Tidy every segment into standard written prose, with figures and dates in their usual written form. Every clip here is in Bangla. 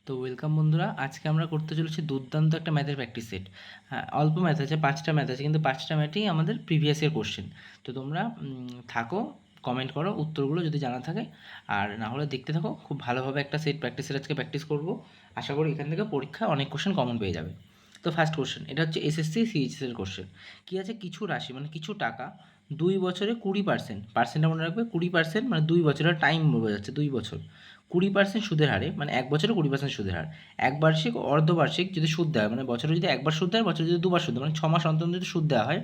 তো ওয়েলকাম বন্ধুরা, আজকে আমরা করতে চলেছি দুর্দান্ত একটা ম্যাথের প্র্যাকটিস সেট। হ্যাঁ, অল্প ম্যাথ আছে, 5টা ম্যাথ আছে, কিন্তু 5টা ম্যাথই আমাদের প্রিভিয়াস ইয়ার কোশ্চেন। তো তোমরা থাকো, কমেন্ট করো উত্তরগুলো যদি জানা থাকে, আর না হলে দেখতে থাকো। খুব ভালোভাবে একটা সেট প্র্যাকটিস সেট আজকে প্র্যাকটিস করবো। আশা করি এখান থেকে পরীক্ষায় অনেক কোশ্চেন কমন পেয়ে যাবে। তো ফার্স্ট কোশ্চেন, এটা হচ্ছে এসএসসি সিএইচএস এর কোশ্চেন। কী আছে, কিছু রাশি মানে কিছু টাকা 2 বছরে 20%, পার্সেন্টটা মনে রাখবে, 20% মানে 2 বছরের টাইম বোঝাচ্ছে, 2 বছর 20% সুদের হারে, মানে এক বছরে 20% সুদের হার। একবার্ষিক ও অর্ধবার্ষিক যদি সুদ দেওয়া হয়, মানে বছরে যদি একবার সুদ দেয়, বছরে যদি দুবার সুদ দেয়, মানে 6 মাস অন্তর অন্তর যদি সুদ দেওয়া হয়,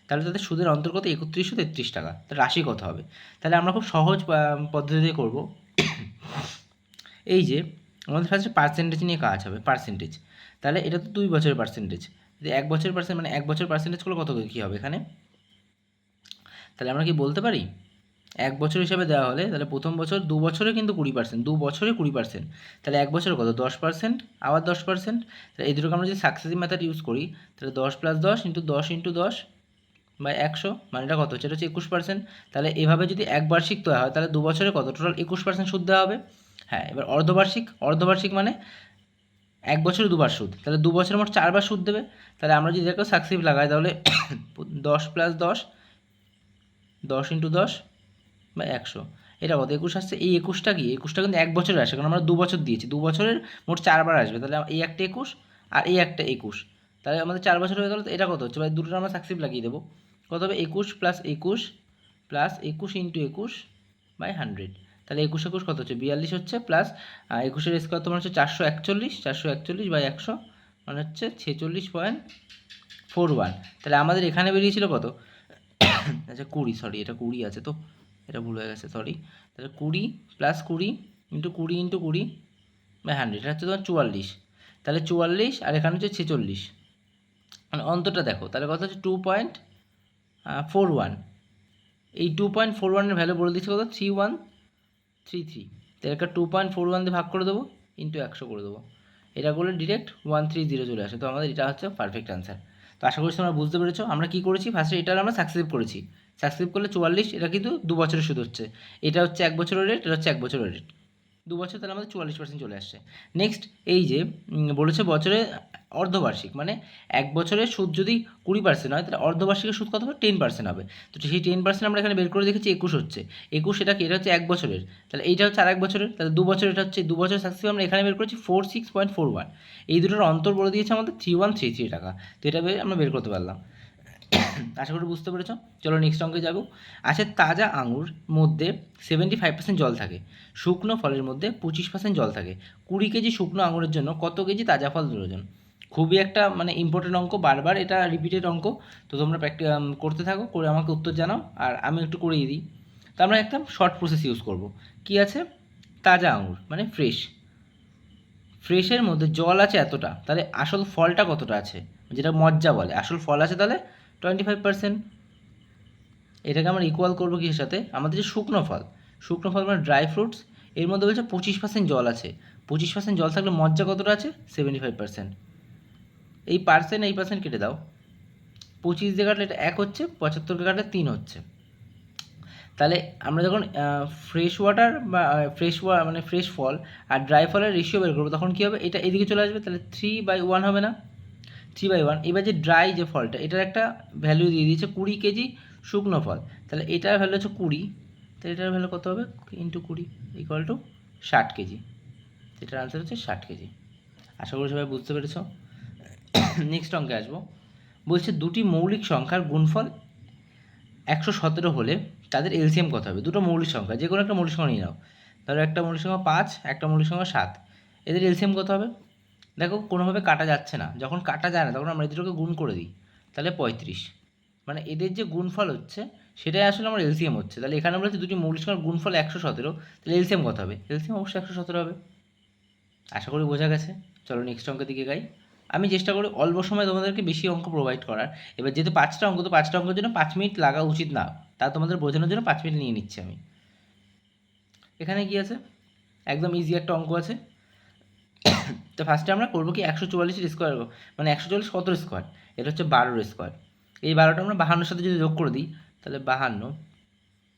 তাহলে তাদের সুদের অন্তর্গত 3133 টাকা। তাহলে রাশি কত হবে? তাহলে আমরা খুব সহজ পদ্ধতিতে করব। এই যে আমাদের ফার্স্টে পার্সেন্টেজ নিয়ে কাজ হবে, পার্সেন্টেজ। তাহলে এটা তো 2 বছরের পার্সেন্টেজ, যদি 1 বছরের পার্সেন্ট মানে 1 বছর পার্সেন্টেজ করলে কত কী হবে এখানে? তাহলে আমরা কি বলতে পারি, 1 বছর হিসাবে দেওয়া হলে তাহলে প্রথম বছর 2 বছরে কিন্তু 20%, 2 বছরে 20%, তাহলে 1 বছরে কত 10%, আবার 10%। তাহলে এই দুটোকে আমরা যদি সাকসেসিভ মেথড ইউজ করি, তাহলে 10 + 10 × 10 × 10 বাই 100, মানে এটা কত হচ্ছে, এটা হচ্ছে 21%। তাহলে এভাবে যদি একবার্ষিক দেওয়া হয়, তাহলে 2 বছরে কত টোটাল 21% সুদ দেওয়া হবে। হ্যাঁ, এবার অর্ধবার্ষিক, অর্ধবার্ষিক মানে 1 বছরে 2বার সুদ, তাহলে 2 বছরে মোট 4বার সুদ দেবে। তাহলে আমরা যদি এটাকেও সাকসেসিভ লাগাই, তাহলে 10 + 10, 10 × 10 বা 100, এটা কত 21 আসছে। এই 21টা কি, 21টা কিন্তু 1 বছরে আসে, কারণ আমরা 2 বছর দিয়েছি, 2 বছরের মোট 4বার আসবে। তাহলে এই একটা 21 আর এই একটা 21, তাহলে আমাদের 4 বছর হয়ে গেল। তো এটা কত হচ্ছে, দুটো আমরা সাকসেসিভ লাগিয়ে দেবো। কত হবে 21 + 21 + 21 × 21 বাই 100। তাহলে 21 21 কত হচ্ছে 42 হচ্ছে, প্লাস 21-এর স্কোয়ার তোমার হচ্ছে 441, 441 বাই 100 মানে হচ্ছে 46.41। তাহলে আমাদের এখানে বেরিয়েছিল কত, আচ্ছা 20, সরি এটা 20 আছে, তো এটা ভুল হয়ে গেছে, সরি। তাহলে 20 + 20 × 20 × 20 বাই 100, এটা হচ্ছে তোমার 44। তাহলে 44 আর এখানে হচ্ছে 46, মানে অন্তরটা দেখো, তাহলে কত হচ্ছে 2.41। এই 2.41-এর ভ্যালু বলে দিচ্ছে কত, 3133। তাহলে একটা 2.41 দিয়ে ভাগ করে দেবো, ইন্টু 100 করে দেবো। এটা করলে ডিরেক্ট 130 চলে আসে। তো আমাদের এটা হচ্ছে পারফেক্ট অ্যান্সার। তো আশা করছি তোমরা বুঝতে পেরেছো আমরা কী করেছি। ফার্স্টে এটা আমরা সাকসেসিভ করেছি, সাকসেসিভ করলে 44, এটা কিন্তু 2 বছরের সুদ হচ্ছে। এটা হচ্ছে 1 বছরের রেট, এটা হচ্ছে 1 বছরের রেট, 2 বছর, তাহলে আমাদের 44% চলে আসছে। নেক্সট, এই যে বলেছে বছরে অর্ধবার্ষিক, মানে 1 বছরের সুদ যদি 20% হয়, তাহলে অর্ধবার্ষিকের সুদ কত হবে, 10% হবে। তো সেই 10% আমরা এখানে বের করে দেখেছি 21 হচ্ছে। 21 এটা কি, এটা হচ্ছে 1 বছরের, তাহলে এইটা হচ্ছে আর 1 বছরের, তাহলে 2 বছর, এটা হচ্ছে 2 বছর সাকসেসিভ আমরা এখানে বের করেছি 46.41। এই দুটোর অন্তর বলে দিয়েছে আমাদের 3133 টাকা। তো এটা আমরা বের করতে পারলাম। আশা করি বুঝতে পেরেছ। চলো নেক্সট অঙ্কে যাবো। আছে তাজা আঙুর মধ্যে 75% জল থাকে, শুকনো ফলের মধ্যে 25% জল থাকে। 20 কেজি শুকনো আঙুরের জন্য কত কেজি তাজা ফল প্রয়োজন? খুবই একটা মানে ইম্পর্টেন্ট অঙ্ক, বারবার এটা রিপিটেড অঙ্ক। তো তোমরা করতে থাকো, করে আমাকে উত্তর জানাও, আর আমি একটু করেই দিই। তো আমরা একটা শর্ট প্রসেস ইউজ করব। কি আছে, তাজা আঙুর মানে ফ্রেশ, ফ্রেশের মধ্যে জল আছে এতটা, তাহলে আসল ফলটা কতটা আছে, যেটা মজ্জা বলে, আসল ফল আছে তাহলে 25%। এটাকে আমরা ইকুয়াল করবো কিসের সাথে, আমাদের যে শুকনো ফল, শুকনো ফল মানে ড্রাই ফ্রুটস, এর মধ্যে বলছে 25% জল আছে। 25% জল থাকলে মজ্জা কতটা আছে, 75%। এই পার্সেন্ট এই পার্সেন্ট কেটে দাও, 25 দিয়ে কাটলে এটা 1 হচ্ছে, 75কে কাটলে 3 হচ্ছে। তাহলে আমরা যখন ফ্রেশ ওয়াটার বা মানে ফ্রেশ ফল আর ড্রাই ফলের রেশিও বের করবো, তখন কী হবে, এটা এদিকে চলে আসবে, তাহলে 3/1 হবে না, 3/1। এবার যে ড্রাই যে ফলটা, এটার একটা ভ্যালু দিয়ে দিয়েছে 20 কেজি শুকনো ফল, তাহলে এটার ভ্যালু হচ্ছে 20, তাহলে এটার ভ্যালু কত হবে, ইন্টু 20 = 60 কেজি। এটার আনসার হচ্ছে 60 কেজি। আশা করি সবাই বুঝতে পেরেছ। নেক্সট অঙ্কে আসবো। বলছে দুটি মৌলিক সংখ্যার গুণফল 117 হলে তাদের এলসিএম কত হবে? দুটো মৌলিক সংখ্যা, যে কোনো একটা মৌলিক সংখ্যা নিয়ে নাও, তাহলে একটা মৌলিক সংখ্যা 5, একটা মৌলিক সংখ্যা 7, এদের এলসিএম কত হবে? দেখো কোনোভাবে কাটা যাচ্ছে না, যখন কাটা যায় না তখন আমরা এই দুটোকে গুণ করে দিই, তাহলে 35, মানে এদের যে গুণফল হচ্ছে সেটাই আসলে আমার এলসিএম হচ্ছে। তাহলে এখানে আমরা হচ্ছে দুটি মৌলিক সংখ্যার গুণফল 117, তাহলে এলসিএম কত হবে? এলসিএম অবশ্যই 117 হবে। আশা করি বোঝা গেছে। চলো নেক্সট অঙ্কের দিকে গাই। আমি চেষ্টা করি অল্প সময় তোমাদেরকে বেশি অঙ্ক প্রোভাইড করার। এবার যেহেতু 5টা অঙ্ক, তো 5টা অঙ্কের জন্য 5 মিনিট লাগা উচিত না, তা তোমাদের বোঝানোর জন্য 5 মিনিট নিয়ে নিচ্ছি আমি। এখানে কি আছে, একদম ইজি একটা অঙ্ক আছে। তো ফার্স্টে আমরা করবো কি, 144-এর স্কোয়ার, মানে 144 কত স্কোয়ার, এটা হচ্ছে 12-এর স্কোয়ার। এই 12টা আমরা 52-এর সাথে যদি যোগ করে দিই, তাহলে 52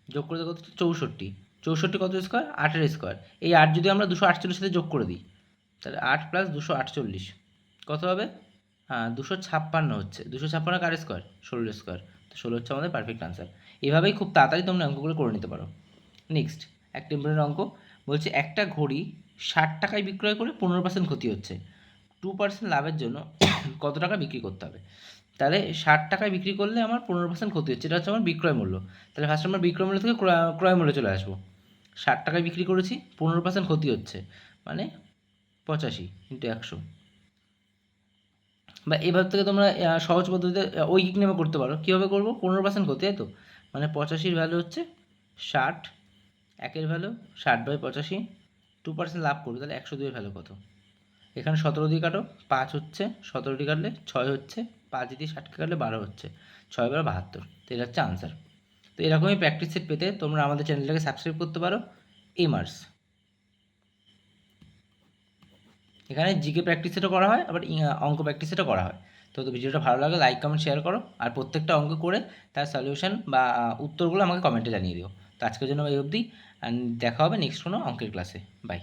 যোগ করে দিই কত, 64, 64 কত স্কোয়ার, 8-এর স্কোয়ার। এই 8 যদি আমরা 248-এর সাথে যোগ করে দিই, তাহলে 8 প্লাস 248 কত হবে? হ্যাঁ, 256 হচ্ছে। 256 কার স্কোয়ার? 16 স্কোয়ার। তো 16 হচ্ছে আমাদের পারফেক্ট আনসার। এভাবেই খুব তাড়াতাড়ি তোমরা অঙ্কগুলো করে নিতে পারো। নেক্সট একটা ইম্পর্টেন্ট অঙ্ক বলছে, একটা ঘড়ি 60 টাকায় বিক্রয় করে 15% ক্ষতি হচ্ছে, 2% লাভের জন্য কত টাকা বিক্রি করতে হবে? তাহলে 60 টাকায় বিক্রি করলে আমার 15% ক্ষতি হচ্ছে, এটা হচ্ছে আমার বিক্রয় মূল্য। তাহলে ফার্স্ট আমরা বিক্রয় মূল্য থেকে ক্রয় মূল্যে চলে আসবো। 60 টাকায় বিক্রি করেছি, 15% ক্ষতি হচ্ছে, মানে 85 ইন্টু 100। বা এবার থেকে তোমরা সহজ পদ্ধতিতে ঐকিক নেমে করতে পারো। কীভাবে করবো? 15% ক্ষতি, তাই তো, মানে 85-র ভ্যালু হচ্ছে 60, একের ভ্যালু 60/85, 2% লাভ করবে, তাহলে 102-এর ভ্যালু কত? এখানে 17 দিয়ে কাটো, 5 হচ্ছে, 17 দিয়ে কাটলে 6 হচ্ছে, 5 দিয়ে 60কে কাটলে 12 হচ্ছে, 6/72। তো এটা হচ্ছে আনসার। তো এরকমই প্র্যাকটিস সেট পেতে তোমরা আমাদের চ্যানেলটাকে সাবস্ক্রাইব করতে পারো, এমার্স। এখানে জিকে প্র্যাকটিস সেটও করা হয়, আবার অঙ্ক প্র্যাকটিস সেটও করা হয়। তো ভিডিওটা ভালো লাগে লাইক কমেন্ট শেয়ার করো, আর প্রত্যেকটা অঙ্ক করে তার সলিউশন বা উত্তরগুলো আমাকে কমেন্টে জানিয়ে দিও। তো আজকের জন্য এই অবধি, অ্যান্ড দেখা হবে নেক্সট কোনো অঙ্কের ক্লাসে। বাই।